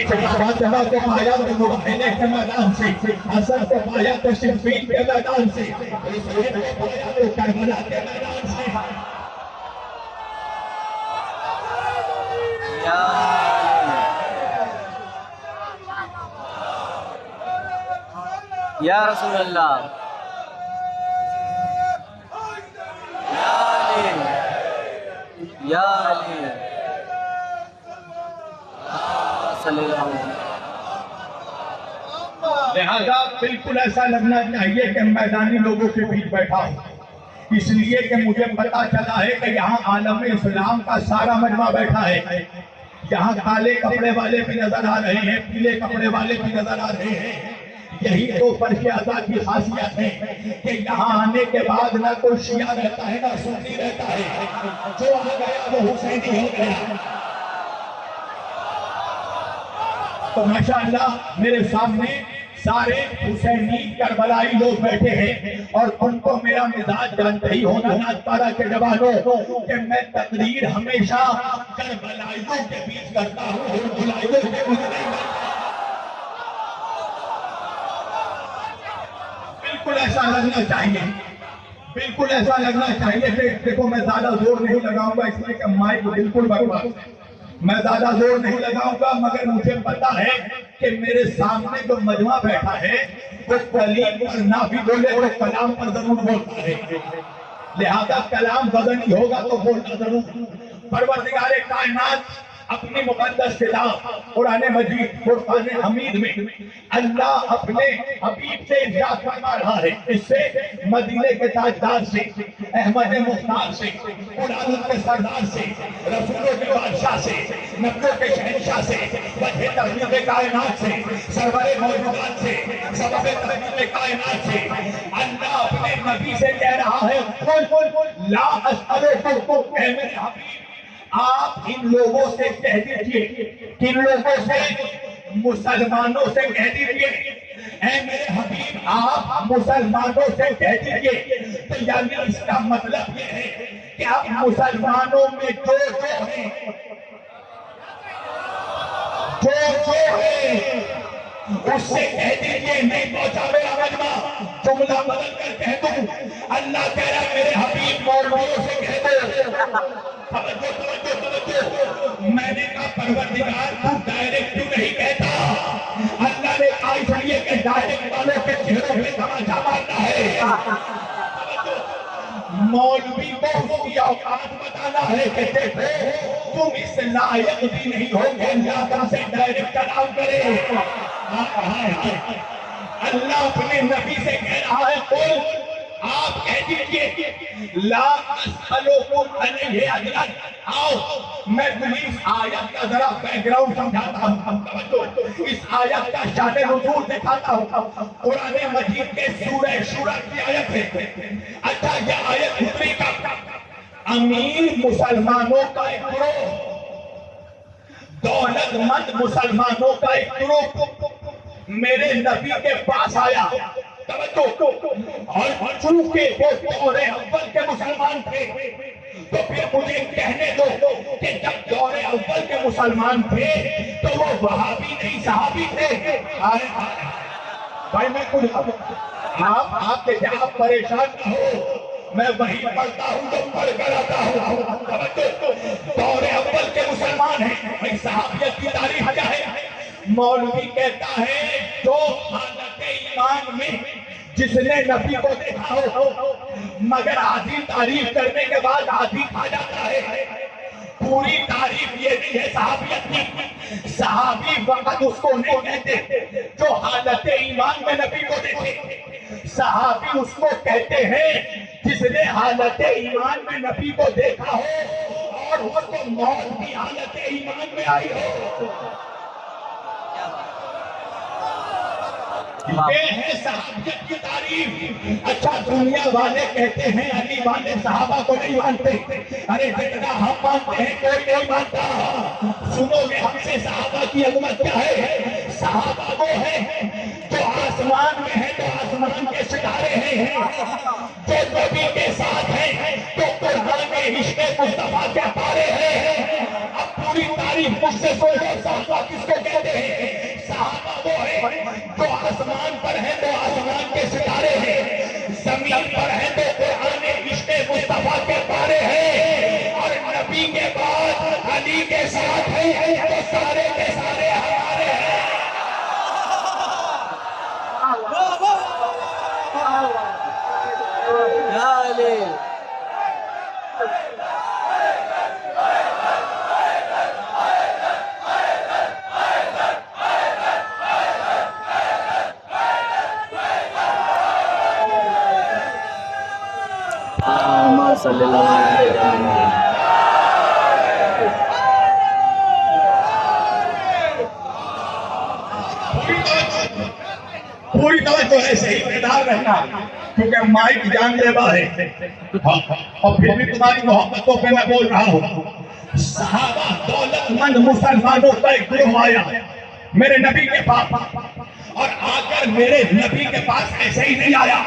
فاطمہ کو پایا تو مباہلے کے میدان سے، حسن کو پایا تو صفین کے میدان سے، حسین کو پایا تو کربلا کے میدان سے۔ یا رسول اللہ، یا علی، یا علی، صلی اللہ علیہ وسلم۔ لہذا بالکل ایسا لگنا چاہیے کہ میدانی لوگوں کے بیچ بیٹھا ہوں، اس لیے کہ مجھے پتا چلا ہے کہ یہاں عالم اسلام کا سارا مجمع بیٹھا ہے۔ یہاں کالے کپڑے والے بھی نظر آ رہے ہیں، پیلے کپڑے والے بھی نظر آ رہے ہیں۔ یہی تو فرش اعضا کی خاصیت ہے کہ یہاں آنے کے بعد نہ کوئی شیعہ رہتا ہے نہ سنی رہتا ہے، جو آ گیا وہ حسینی ہو گیا۔ تو ماشاءاللہ میرے سامنے سارے حسینی کربلائی لوگ بیٹھے ہیں، اور ان کو میرا مزاج جانتے ہی ہو ناز پارا کے جوانوں کہ میں تقریر ہمیشہ کربلائیوں کے بیچ کرتا ہوں، حسینیوں کے بیچ نہیں کرتا۔ بالکل ایسا لگنا چاہیے، بالکل ایسا لگنا چاہیے کہ دیکھو میں زیادہ زور نہیں لگاؤں گا، اس لیے کہ مائک بالکل بکواس، میں زیادہ زور نہیں لگاؤں گا، مگر مجھے پتا ہے کہ میرے سامنے جو مجمع بیٹھا ہے وہ کلیم پر نہ بھی بولے تو کلام پر ضرور بولتا ہے، لہذا کلام بدنی ہوگا تو بولنا ضرور۔ پروردگار کائنات اپنی مقدس کتاب قرآن مجید فرقان حمید میں اللہ اپنے حبیب سے ارشاد فرما رہا ہے، اس سے مدینے کے تاجدار سے، احمد مختار سے، قرآن کے سردار سے، رسولوں کے بادشاہ سے، نبیوں کے شہنشاہ سے، وجہ تخلیق کائنات سے، سرور موجودات سے، سبب تخلیق کائنات سے، اللہ اپنے نبی سے کہہ رہا ہے قل لا اسألکم، اے میرے حبیب آپ ان لوگوں سے کہہ دیجئے، کن لوگوں سے؟ مسلمانوں سے کہہ دیجئے، اے میرے حبیب آپ مسلمانوں سے کہہ دیجئے۔ تو یعنی اس کا مطلب یہ ہے کہ آپ مسلمانوں میں جو ہیں اس سے کہہ دیجئے، نہیں پہنچا میرا مجمع، جملہ بدل کر کہہ دوں، اللہ کہہ رہا ہے میرے حبیب مولویوں سے کہہ دو۔ میں نے کہا پروردگار تو ڈائریکٹ کیوں نہیں کہتا؟ اللہ نے کہا اس لیے کہ ڈائریکٹ والوں کے چہروں پہ تماشا مارنا ہے، مولوی کو اس کی اوقات بتانا ہے کہ دیکھو تم اس لائق بھی نہیں ہو کہ اللہ سے ڈائریکٹ کلام کرے۔ اللہ اپنے نبی سے کہہ رہا ہے قل آپ کہہ دیجئے لا اسألکم علیہ اجرا۔ آؤ میں تمہیں اس آیت کا ذرا بیک گراؤنڈ سمجھاتا ہوں، اس آیت کا شان نزول دکھاتا ہوں۔ قرآن مجید کے سورہ شورى کی آیت ہے۔ اچھا یہ آیت اتری کا امیر مسلمانوں کا ایک گروہ، دولت مند مسلمانوں کا ایک گروہ میرے نبی کے پاس آیا، اور چونکہ وہ دور اول کے مسلمان تھے تو پھر مجھے کہنے دو کہ جب دور اول کے مسلمان تھے تو وہ وہابی نہیں صحابی تھے۔ بھائی میں کچھ آپ کے جہاں پریشان نہ ہو، میں وہی پڑھتا ہوں جو پڑھ کر آتا ہوں۔ دور اول کے مسلمان ہیں، صحابیت کی تاریخ کیا ہے؟ مولوی کہتا ہے جو حالت ایمان میں جس نے نبی کو دیکھا ہو مگر آدھی تعریف کرنے کے بعد آدھی کھا جاتا ہے، پوری تعریف یہ نہیں ہے صحابیت کی۔ صحابی وقت اس کو نہیں کہتے جو حالت ایمان میں نبی کو دیکھے، صحابی اس کو کہتے ہیں جس نے حالت ایمان میں نبی کو دیکھا ہو اور اس کو موت بھی حالت ایمان میں آئی ہو۔ یہ ہے صحابیت کی تعریف۔ اچھا دنیا والے کہتے ہیں علی والے صحابہ کو نہیں مانتے، ارے جتنا ہم مانتے ہیں کوئی نہیں مانتا۔ سنو گے ہم سے صحابہ کی عظمت کیا ہے؟ صحابہ وہ ہیں جو آسمان میں ہیں تو آسمان کے ستارے ہیں، جو نبی کے ساتھ ہیں تو قرآن میں عشق مصطفیٰ کے پارے ہیں۔ اب پوری تعریف مجھ سے سوچو صحابہ کس کو کہتے ہیں؟ पूरी तवज्जो है, सही बेदार रहना, क्योंकि माइक जानलेवा है। और फिर भी तुम्हारी मोहब्बतों पे मैं बोल रहा हूँ। सहाबा दौलतमंद मुसलमानों का एक ग्रुप आया मेरे नबी के पास, और आकर मेरे नबी के पास ऐसे ही नहीं आया,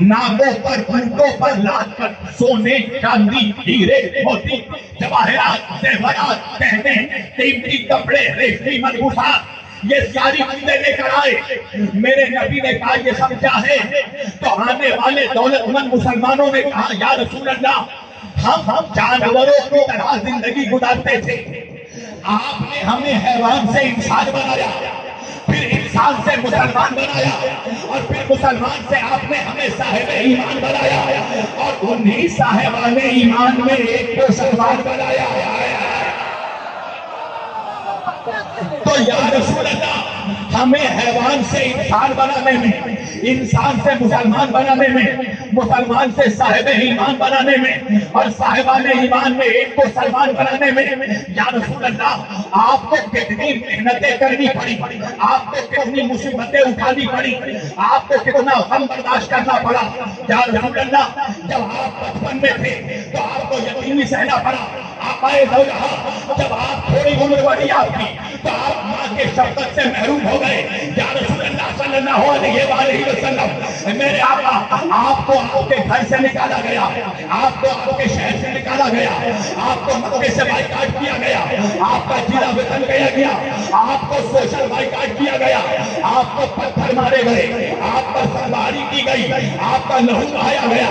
नामों पर ऊंटों पर लाद कर सोने चांदी हीरे मोती जवाहरात जेवरात गहने कीमती कपड़े रेशमी मलबूसात ये सारी चीजें लेकर आए। मेरे नबी ने कहा ये सब क्या है? तो आने वाले दौलतमंद मुसलमानों ने कहा या रसूल अल्लाह हम जानवरों की तरह जिंदगी गुजारते थे, आपने हमें हैवान से इंसान बनाया, फिर इंसान से मुसलमान बनाया, और फिर मुसलमान से आपने हमें साहिब ईमान बनाया, और उन्हीं साहिबाने ईमान में एक को मुसलमान बनाया। तो या रसूल अल्लाह हमें हैवान से इंसान बनाने में, इंसान से मुसलमान बनाने में, मुसलमान से साहिब ईमान बनाने में, और साहिबाने ईमान में एक को सलमान बनाने में या रसूल अल्लाह आपको कितनी मेहनतें करनी पड़ी, आपको कितनी मुसीबतें उठानी पड़ी, आपको कितना गम बर्दाश्त करना पड़ा। या रसूल अल्लाह जब आप बचपन में थे तो आपको यतीमी सहना पड़ा, आप आए जब आप थोड़ी उम्र बढ़ी आपकी तो आप माँ के शफकत से महरूम हो गए। या रसूल अल्लाह सल्लल्लाहु अलैहि वसल्लम मेरे आका आपको आपके घर से निकाला गया, आपको आपके शहर से निकाला गया, आपको मक्के से बाइकाट किया गया, आपका जिला वेतन किया गया, आपको सोशल बाइकाट किया गया, आपको पत्थर मारे गए, आप पर तलवारी की गई, आपका लहू बहाया गया,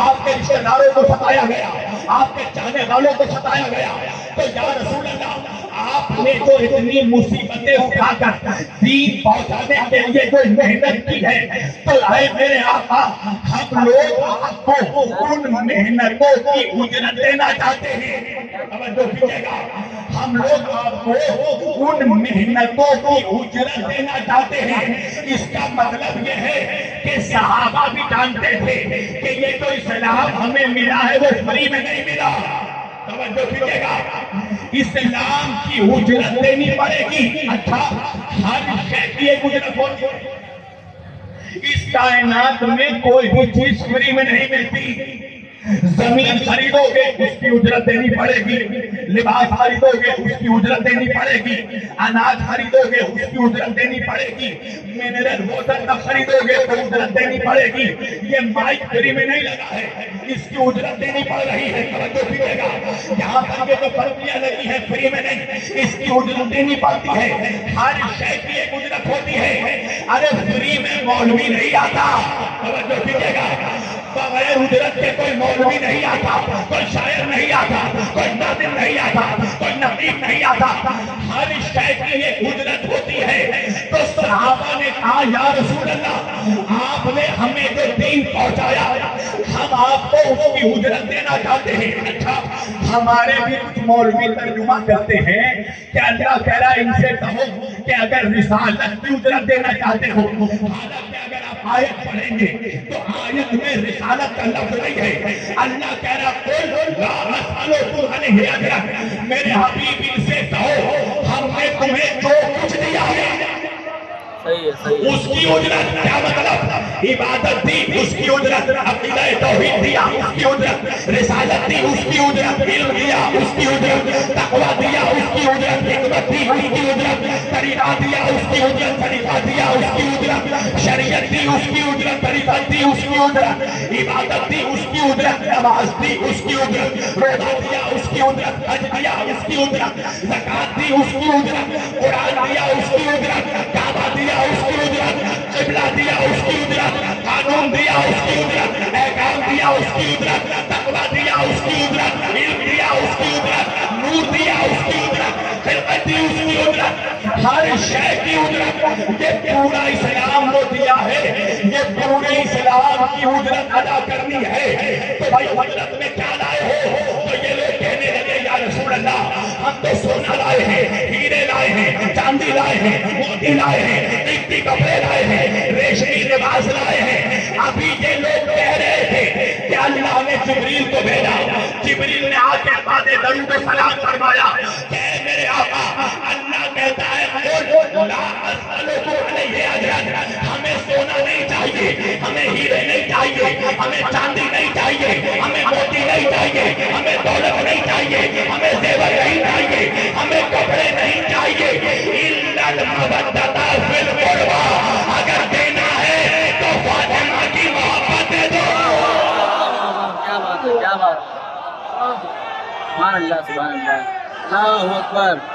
आपके रिश्तेदारों को सताया गया, आपके चाहने वालों को सताया गया। तो या रसूल अल्लाह आपने जो इतनी मुसीबतें उठाकर दीन पहुंचाने के लिए जो मेहनत की है, तो आए मेरे आका हम लोग आपको उन मेहनतों की उजरत देना चाहते हैं। तवज्जो कीजिएगा, हम लोग आपको उन मेहनतों की उजरत देना चाहते हैं। इसका मतलब ये है कि सहाबा भी जानते थे कि ये जो इस्लाम हमें मिला है वो फ्री में नहीं मिला। तवज्जो कीजिएगा, इस्लाम की उजरत देनी पड़ेगी। अच्छा, हर शय की एक उजरत होती। इस कायनात में कोई भी चीज फ्री में नहीं मिलती। जमीन खरीदोगे उसकी उजरत देनी पड़ेगी, लिबास खरीदोगे उसकी उजरत देनी पड़ेगी, अनाज खरीदोगे उसकी उजरत देनी पड़ेगी, मिनरल वाटर का खरीदोगे तो उजरत देनी पड़ेगी। ये माइक फ्री में नहीं लगा है, इसकी उजरत देनी पड़ रही है। तवज्जो कीजिएगा, यहाँ पर ये जो पर्चियां लगी है फ्री में नहीं, इसकी उजरत देनी पड़ती है। हर शय की एक उजरत होती है। अरे फ्री में मौलवी नहीं आता। तवज्जो कीजिएगा, बगैर उजरत के कोई मौलवी नहीं आता, कोई शायर नहीं आता, कोई नादिम नहीं आता, कोई नकीब नहीं आता। हर शय की एक उजरत होती है। तो सहाबा ने कहा या रसूल अल्लाह आपने हमें जो दीन पहुंचाया हम आपको उसकी उजरत देना चाहते हैं। अच्छा, हमारे भी कुछ मौलवी तर्जुमा करते हैं कि अल्लाह कह रहा है इनसे कहो कि अगर रिसालत की उजरत देना चाहते हो, हालांकि अगर आप आयत पढ़ेंगे तो आयत में रिसालत का लफ्ज नहीं है। अल्लाह कह रहा मेरे हबीब इनसे कहो हमने तुम्हें जो कुछ दिया है उसकी उजरत, क्या मतलब? इबादत दी उसकी उजरत, अकीदा तौहीद दिया उसकी उजरत, रिसालत दी उसकी उजरत, इल्म दिया उसकी उजरत, तकवा दिया उसकी उजरत, हिकमत दी उसकी उजरत, तरीका दिया उसकी उजरत, तरीका दिया उसकी उजरत, शरीयत दी उसकी उजरत, तरीका दी उसकी उजरत, इबादत दी उसकी उजरत, नमाज दी उसकी उजरत, रोजा दिया उसकी उजरत, हज दिया उसकी उजरत, ज़कात दी उसकी उजरत, कुरान दिया उसकी उजरत, काबा दिया उसकी उजरत, क़िबला दिया उसकी उजरत, कानून दिया उसकी उजरत, अहकाम दिया उसकी उजरत, तक़वा दिया उसकी उजरत, इल्म दिया उसकी उजरत, नूर दिया उसकी उजरत, खिदमत दी उसकी उजरत, हर शय की उजरत। ये पूरा इस्लाम को दिया है, ये पूरे इस्लाम की उजरत अदा करनी है। तो भाई उजरत में क्या लाए हो? तो ये लोग कहने लगे या रसूल अल्लाह हम तो सोना लाए हैं, हीरे लाए हैं, चांदी लाए हैं, मोती लाए हैं, कीमती कपड़े लाए हैं, रेशमी लिबास लाए हैं। अभी ये लोग कह रहे थे कि अल्लाह ने जिब्रील को भेजा, जिब्रील ने आके बादे दरूद और सलाम फरमाया कि मेरे आका अल्लाह कहता है हमें چاہیے, ہمیں ہیرے نہیں چاہیے, ہمیں چاندی نہیں چاہیے, ہمیں موتی نہیں چاہیے, ہمیں دولت نہیں چاہیے, ہمیں زیور نہیں چاہیے, ہمیں کپڑے نہیں چاہیے. الا المودۃ فی القربى, اگر دینا ہے تو فاطمہ کی محبت دے دو. کیا بات ہے, کیا بات. سبحان اللہ, سبحان اللہ, اللہ اکبر.